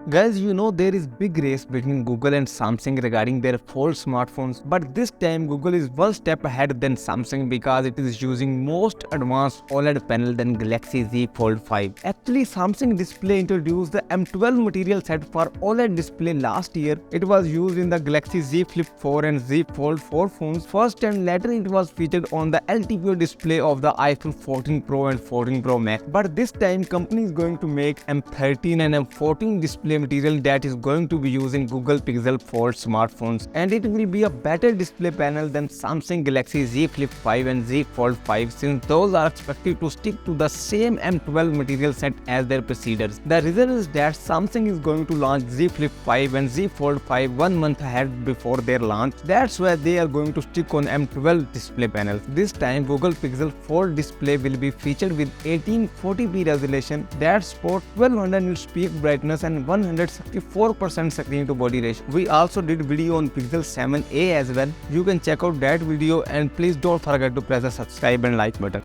Guys, you know there is big race between Google and Samsung regarding their Fold smartphones, but this time Google is one step ahead than Samsung because it is using most advanced OLED panel than Galaxy Z Fold 5. Actually, Samsung Display introduced the M12 material set for OLED display last year. It was used in the Galaxy Z Flip 4 and Z Fold 4 phones first, and later it was featured on the LTPO display of the iPhone 14 Pro and 14 Pro Max. But this time company is going to make M13 and M14 display material that is going to be used in Google Pixel Fold smartphones, and it will be a better display panel than Samsung Galaxy Z Flip 5 and Z Fold 5, since those are expected to stick to the same M12 material set as their preceders. The reason is that Samsung is going to launch Z Flip 5 and Z Fold 5 1 month ahead before their launch. That's why they are going to stick on M12 display panels. This time Google Pixel Fold display will be featured with 1840p resolution that supports 1200 nits peak brightness and 164% screen to body ratio. We also did video on Pixel 7a as well. You can check out that video, and please don't forget to press the subscribe and like button.